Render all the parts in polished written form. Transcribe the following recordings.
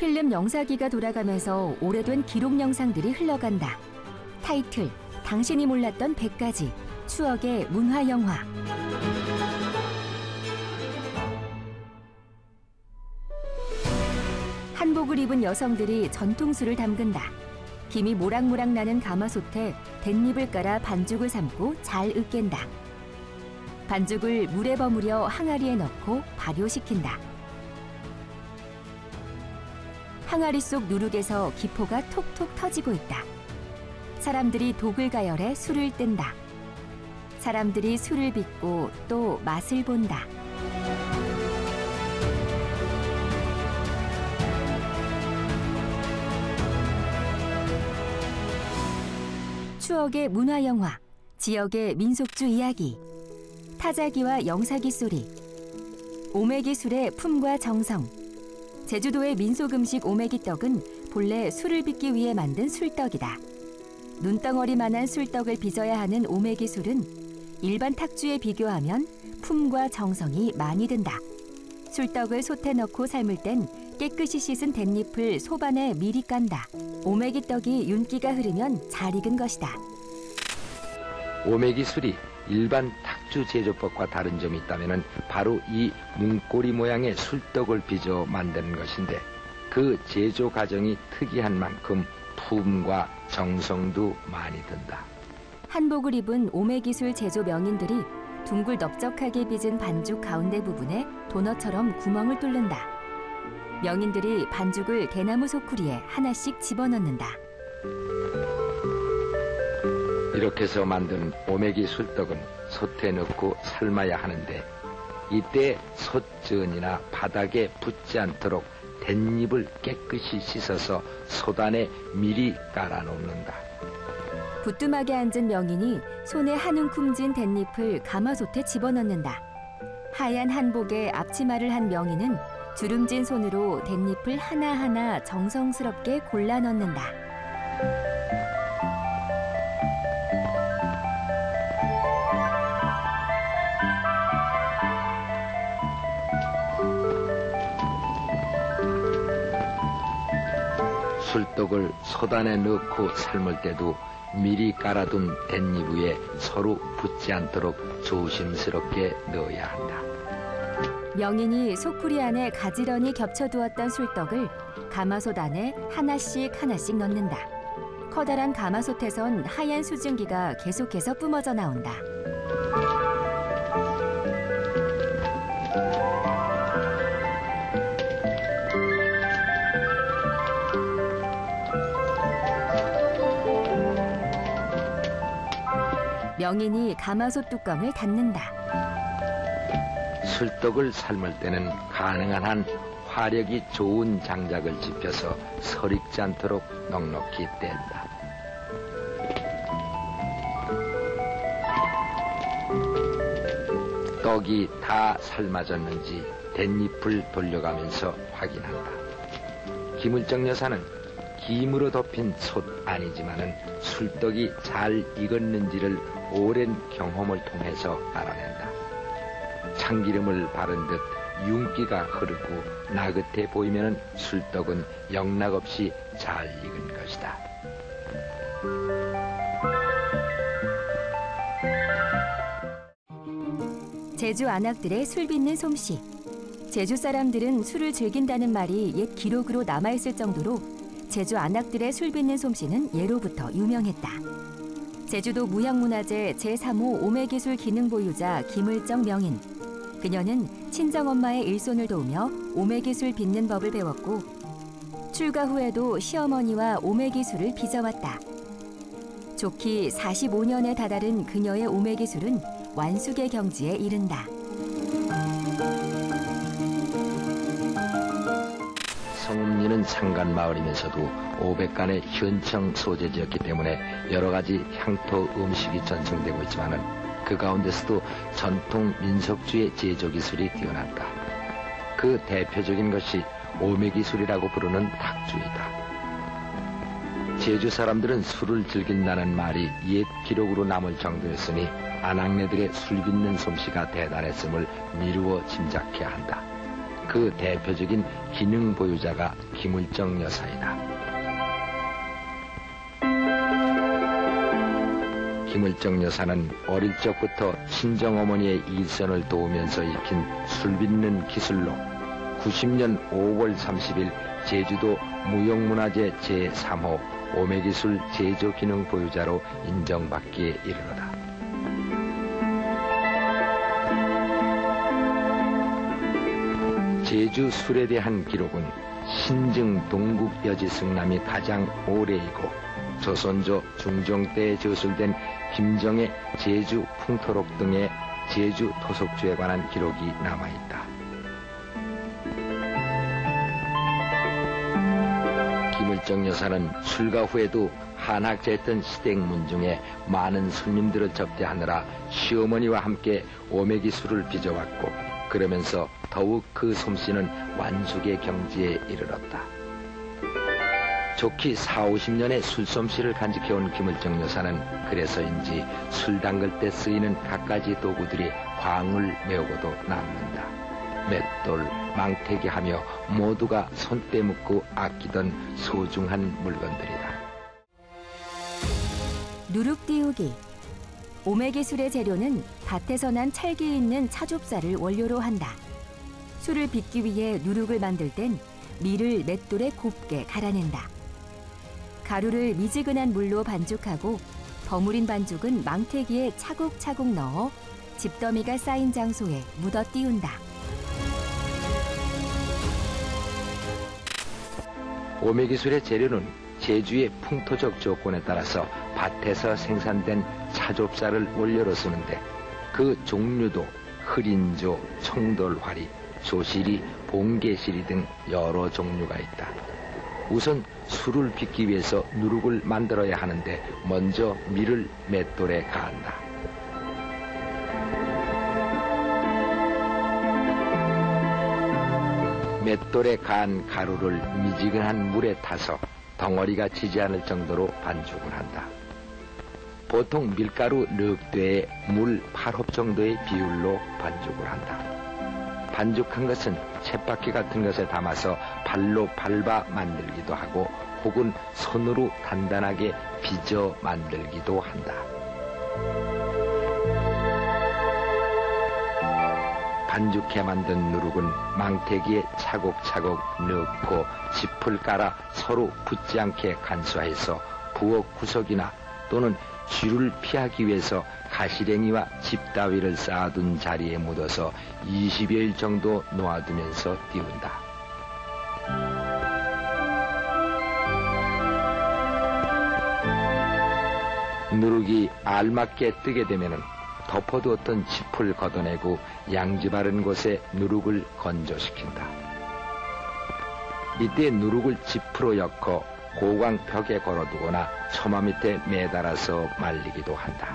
필름 영사기가 돌아가면서 오래된 기록 영상들이 흘러간다. 타이틀, 당신이 몰랐던 100가지, 추억의 문화영화. 한복을 입은 여성들이 전통술을 담근다. 김이 모락모락 나는 가마솥에 댄잎을 깔아 반죽을 삶고 잘 으깬다. 반죽을 물에 버무려 항아리에 넣고 발효시킨다. 항아리 속 누룩에서 기포가 톡톡 터지고 있다. 사람들이 독을 가열해 술을 뜬다. 사람들이 술을 빚고 또 맛을 본다. 추억의 문화영화, 지역의 민속주 이야기, 타자기와 영사기 소리, 오매기술의 품과 정성. 제주도의 민속음식 오매기떡은 본래 술을 빚기 위해 만든 술떡이다. 눈덩어리만한 술떡을 빚어야 하는 오매기술은 일반 탁주에 비교하면 품과 정성이 많이 든다. 술떡을 솥에 넣고 삶을 땐 깨끗이 씻은 댄잎을 소반에 미리 깐다. 오매기떡이 윤기가 흐르면 잘 익은 것이다. 오매기술이 일반 탁주 제조법과 다른 점이 있다면 바로 이 문고리 모양의 술떡을 빚어 만드는 것인데, 그 제조 과정이 특이한 만큼 품과 정성도 많이 든다. 한복을 입은 오매기술 제조 명인들이 둥글 넓적하게 빚은 반죽 가운데 부분에 도넛처럼 구멍을 뚫는다. 명인들이 반죽을 대나무 소쿠리에 하나씩 집어넣는다. 이렇게 해서 만든 오매기 술떡은 솥에 넣고 삶아야 하는데, 이때 솥전이나 바닥에 붙지 않도록 댄잎을 깨끗이 씻어서 솥안에 미리 깔아 놓는다. 부뚜막에 앉은 명인이 손에 한 움큼 진 댄잎을 가마솥에 집어넣는다. 하얀 한복에 앞치마를 한 명인은 주름진 손으로 댄잎을 하나하나 정성스럽게 골라 넣는다. 술떡을 솥안에 넣고 삶을 때도 미리 깔아둔 댄잎 위에 서로 붙지 않도록 조심스럽게 넣어야 한다. 명인이 소쿠리 안에 가지런히 겹쳐두었던 술떡을 가마솥 안에 하나씩 넣는다. 커다란 가마솥에선 하얀 수증기가 계속해서 뿜어져 나온다. 명인이 가마솥 뚜껑을 닫는다. 술떡을 삶을 때는 가능한 한 화력이 좋은 장작을 짚어서 설익지 않도록 넉넉히 뗀다. 떡이 다 삶아졌는지 댄잎을 돌려가면서 확인한다. 김을정 여사는 김으로 덮인 솥 아니지만은 술떡이 잘 익었는지를 오랜 경험을 통해서 알아낸다. 참기름을 바른 듯 윤기가 흐르고 나긋해 보이면 술떡은 영락없이 잘 익은 것이다. 제주 안악들의 술 빚는 솜씨. 제주 사람들은 술을 즐긴다는 말이 옛 기록으로 남아있을 정도로 제주 안악들의 술 빚는 솜씨는 예로부터 유명했다. 제주도 무형문화재 제3호 오매기술 기능보유자 김을정 명인. 그녀는 친정엄마의 일손을 도우며 오매기술 빚는 법을 배웠고, 출가 후에도 시어머니와 오매기술을 빚어왔다. 좋기 45년에 다다른 그녀의 오매기술은 완숙의 경지에 이른다. 성읍리는 상간마을이면서도 500간의 현청 소재지였기 때문에 여러 가지 향토 음식이 전승되고 있지만은 그 가운데서도 전통 민속주의 제조 기술이 뛰어났다. 그 대표적인 것이 오매기술이라고 부르는 탁주이다. 제주 사람들은 술을 즐긴다는 말이 옛 기록으로 남을 정도였으니 안악내들의 술 빚는 솜씨가 대단했음을 미루어 짐작해야 한다. 그 대표적인 기능 보유자가 김을정 여사이다. 김을정 여사는 어릴 적부터 친정어머니의 일선을 도우면서 익힌 술 빚는 기술로 90년 5월 30일 제주도 무형문화재 제3호 오매기술 제조기능 보유자로 인정받기에 이르렀다. 제주 술에 대한 기록은 신증 동국 여지승남이 가장 오래이고 조선조 중종 때에 저술된 김정의 제주 풍토록 등의 제주 토속주에 관한 기록이 남아있다. 김을정 여사는 출가 후에도 한학자였던 시댁문 중에 많은 손님들을 접대하느라 시어머니와 함께 오매기술을 빚어왔고 그러면서 더욱 그 솜씨는 완숙의 경지에 이르렀다. 좋기 40~50년의 술솜씨를 간직해온 김을정 여사는 그래서인지 술 담글 때 쓰이는 갖가지 도구들이 광을 메우고도 남는다. 맷돌, 망태기 하며 모두가 손때 묻고 아끼던 소중한 물건들이다. 누룩 띄우기. 오매기술의 재료는 밭에서 난 찰기 있는 차좁쌀을 원료로 한다. 술을 빚기 위해 누룩을 만들 땐 밀을 맷돌에 곱게 갈아낸다. 가루를 미지근한 물로 반죽하고 버무린 반죽은 망태기에 차곡차곡 넣어 집더미가 쌓인 장소에 묻어 띄운다. 오매기술의 재료는 제주의 풍토적 조건에 따라서 밭에서 생산된 차좁쌀을 원료로 쓰는데 그 종류도 흐린조, 청돌화리, 조시리, 봉개시리 등 여러 종류가 있다. 우선 술을 빚기 위해서 누룩을 만들어야 하는데 먼저 밀을 맷돌에 가한다. 맷돌에 가한 가루를 미지근한 물에 타서 덩어리가 지지 않을 정도로 반죽을 한다. 보통 밀가루 넉대에 물 8홉 정도의 비율로 반죽을 한다. 반죽한 것은 쳇바퀴 같은 것에 담아서 발로 밟아 만들기도 하고 혹은 손으로 단단하게 빚어 만들기도 한다. 반죽해 만든 누룩은 망태기에 차곡차곡 넣고 짚을 깔아 서로 붙지 않게 간수해서 부엌 구석이나 또는 쥐를 피하기 위해서 가시랭이와 집 따위를 쌓아둔 자리에 묻어서 20여일 정도 놓아두면서 띄운다. 누룩이 알맞게 뜨게 되면은 덮어두었던 짚을 걷어내고 양지 바른 곳에 누룩을 건조시킨다. 이때 누룩을 짚으로 엮어 고광 벽에 걸어두거나 처마 밑에 매달아서 말리기도 한다.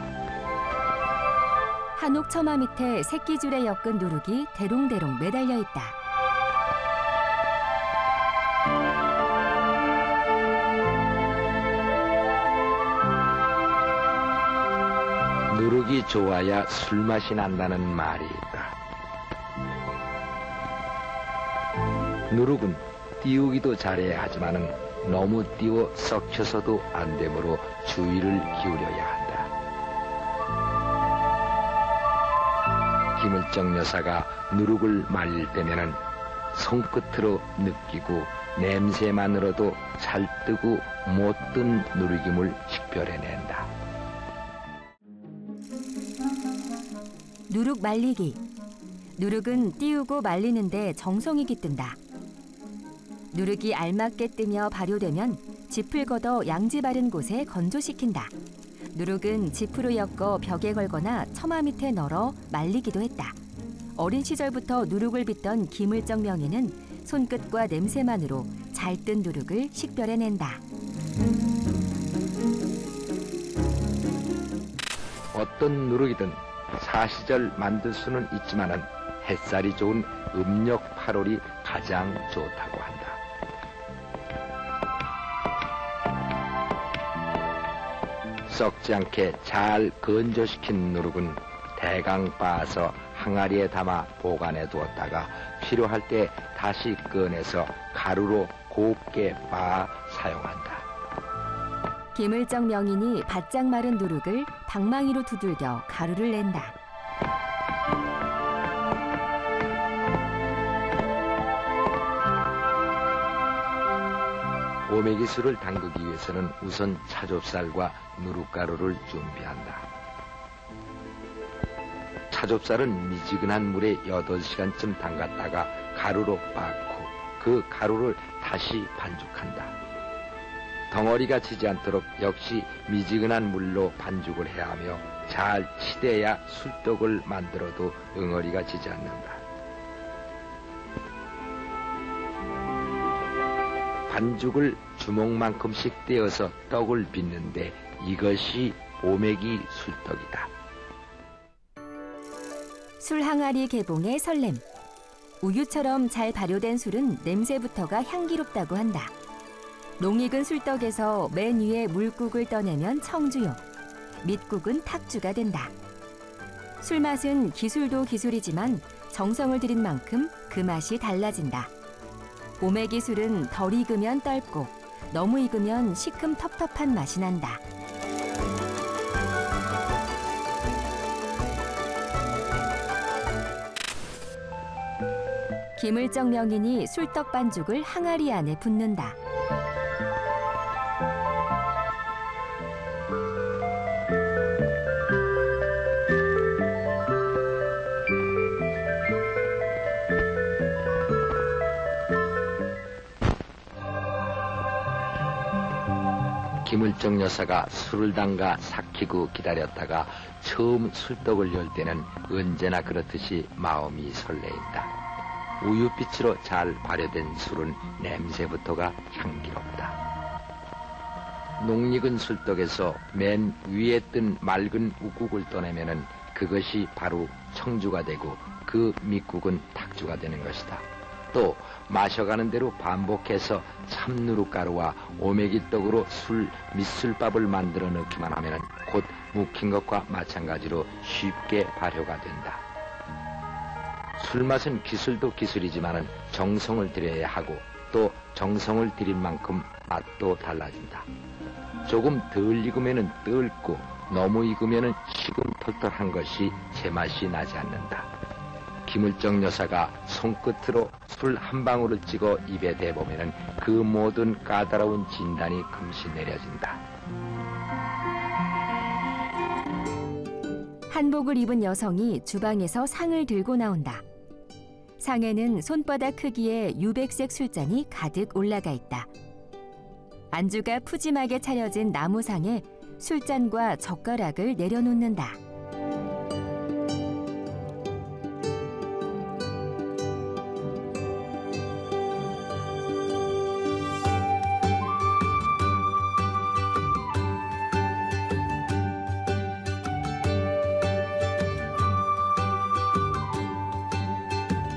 한옥 처마 밑에 새끼줄에 엮은 누룩이 대롱대롱 매달려 있다. 누룩이 좋아야 술맛이 난다는 말이 있다. 누룩은 띄우기도 잘해야 하지만은 너무 띄워 썩혀서도 안 되므로 주의를 기울여야 한다. 김을정 여사가 누룩을 말릴 때면은 손끝으로 느끼고 냄새만으로도 잘 뜨고 못 뜬 누룩임을 식별해낸다. 누룩 말리기. 누룩은 띄우고 말리는데 정성이 깃든다. 누룩이 알맞게 뜨며 발효되면 짚을 걷어 양지 바른 곳에 건조시킨다. 누룩은 짚으로 엮어 벽에 걸거나 처마 밑에 널어 말리기도 했다. 어린 시절부터 누룩을 빚던 김을정 명인은 손끝과 냄새만으로 잘 뜬 누룩을 식별해낸다. 어떤 누룩이든 사시절 만들 수는 있지만은 햇살이 좋은 음력 8월이 가장 좋다고 한다. 썩지 않게 잘 건조시킨 누룩은 대강 빻아서 항아리에 담아 보관해 두었다가 필요할 때 다시 꺼내서 가루로 곱게 빻아 사용한다. 기물적 명인이 바짝 마른 누룩을 방망이로 두들겨 가루를 낸다. 오메기술을 담그기 위해서는 우선 차좁쌀과 누룩가루를 준비한다. 차좁쌀은 미지근한 물에 8시간쯤 담갔다가 가루로 빻고 그 가루를 다시 반죽한다. 덩어리가 지지 않도록 역시 미지근한 물로 반죽을 해야 하며 잘 치대야 술떡을 만들어도 응어리가 지지 않는다. 반죽을 주먹만큼씩 떼어서 떡을 빚는데 이것이 오메기 술떡이다. 술 항아리 개봉의 설렘. 우유처럼 잘 발효된 술은 냄새부터가 향기롭다고 한다. 농익은 술떡에서 맨 위에 물국을 떠내면 청주요, 밑국은 탁주가 된다. 술 맛은 기술도 기술이지만 정성을 들인 만큼 그 맛이 달라진다. 오메기 술은 덜 익으면 떫고 너무 익으면 시큼텁텁한 맛이 난다. 기물적 명인이 술떡 반죽을 항아리 안에 붓는다. 김을정 여사가 술을 담가 삭히고 기다렸다가 처음 술떡을 열 때는 언제나 그렇듯이 마음이 설레인다. 우유빛으로 잘 발효된 술은 냄새부터가 향기롭다. 농익은 술떡에서 맨 위에 뜬 맑은 우국을 떠내면은 그것이 바로 청주가 되고 그 밑국은 탁주가 되는 것이다. 또 마셔가는 대로 반복해서 참누룩가루와 오메기떡으로 밑술밥을 만들어 넣기만 하면 곧 묵힌 것과 마찬가지로 쉽게 발효가 된다. 술맛은 기술도 기술이지만 정성을 들여야 하고 또 정성을 들인 만큼 맛도 달라진다. 조금 덜 익으면 떫고 너무 익으면 시금털털한 것이 제맛이 나지 않는다. 김을정 여사가 손끝으로 술 한 방울을 찍어 입에 대보면 그 모든 까다로운 진단이 금시 내려진다. 한복을 입은 여성이 주방에서 상을 들고 나온다. 상에는 손바닥 크기의 유백색 술잔이 가득 올라가 있다. 안주가 푸짐하게 차려진 나무상에 술잔과 젓가락을 내려놓는다.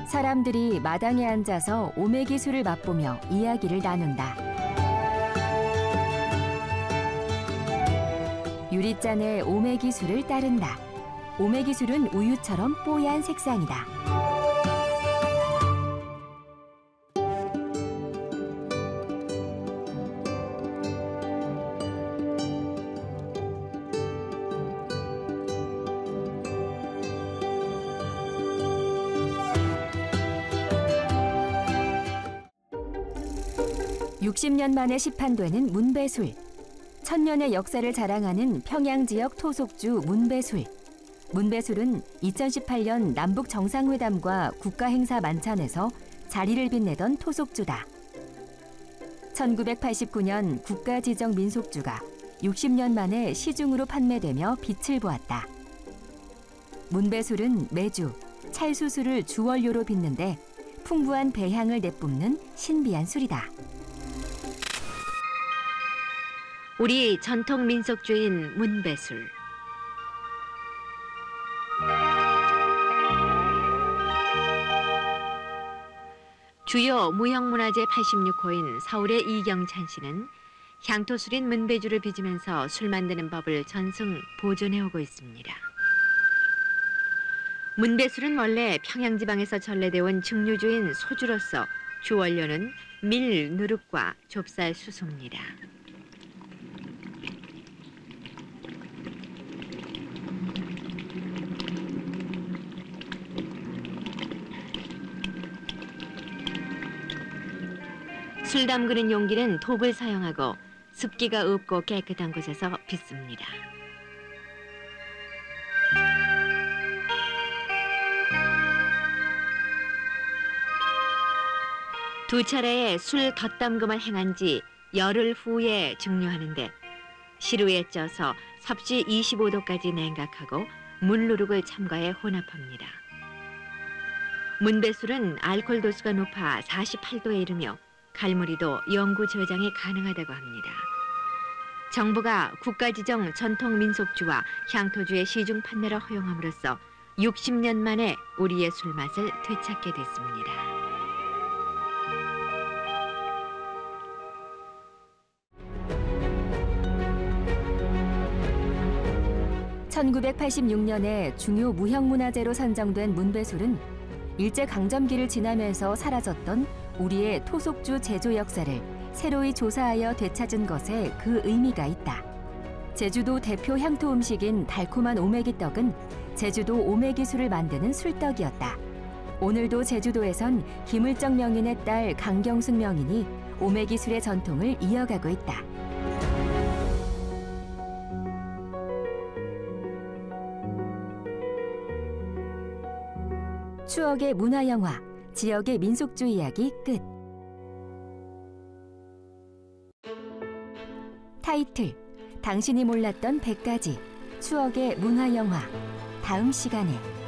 사람들이 마당에 앉아서 오메기 술을 맛보며 이야기를 나눈다. 유리잔에 오메기 술을 따른다. 오메기 술은 우유처럼 뽀얀 색상이다. (60년) 만에 시판되는 문배술. 천년의 역사를 자랑하는 평양 지역 토속주 문배술. 문배술은 2018년 남북 정상회담과 국가행사 만찬에서 자리를 빛내던 토속주다. 1989년 국가지정 민속주가 60년 만에 시중으로 판매되며 빛을 보았다. 문배술은 메주, 찰수수를 주원료로 빚는데 풍부한 배향을 내뿜는 신비한 술이다. 우리 전통 민속주인 문배술. 주요 무형문화재 86호인 서울의 이경찬 씨는 향토술인 문배주를 빚으면서 술 만드는 법을 전승 보존해오고 있습니다. 문배술은 원래 평양지방에서 전래돼 온 증류주인 소주로서 주 원료는 밀, 누룩과 좁쌀 수소입니다. 술 담그는 용기는 톱을 사용하고 습기가 없고 깨끗한 곳에서 빚습니다. 두 차례의 술 덧담금을 행한 지 열흘 후에 증류하는데 시루에 쪄서 섭씨 25도까지 냉각하고 물누룩을 첨가해 혼합합니다. 문배술은 알코올 도수가 높아 48도에 이르며 갈무리도 영구 저장이 가능하다고 합니다. 정부가 국가지정 전통민속주와 향토주의 시중 판매를 허용함으로써 60년 만에 우리의 술맛을 되찾게 됐습니다. (1986년에) 중요 무형문화재로 선정된 문배술은 일제강점기를 지나면서 사라졌던 우리의 토속주 제조 역사를 새로이 조사하여 되찾은 것에 그 의미가 있다. 제주도 대표 향토 음식인 달콤한 오메기떡은 제주도 오메기술을 만드는 술떡이었다. 오늘도 제주도에선 김을정 명인의 딸 강경순 명인이 오메기술의 전통을 이어가고 있다. 추억의 문화영화, 지역의 민속주 이야기 끝. 타이틀, 당신이 몰랐던 100가지 추억의 문화영화. 다음 시간에.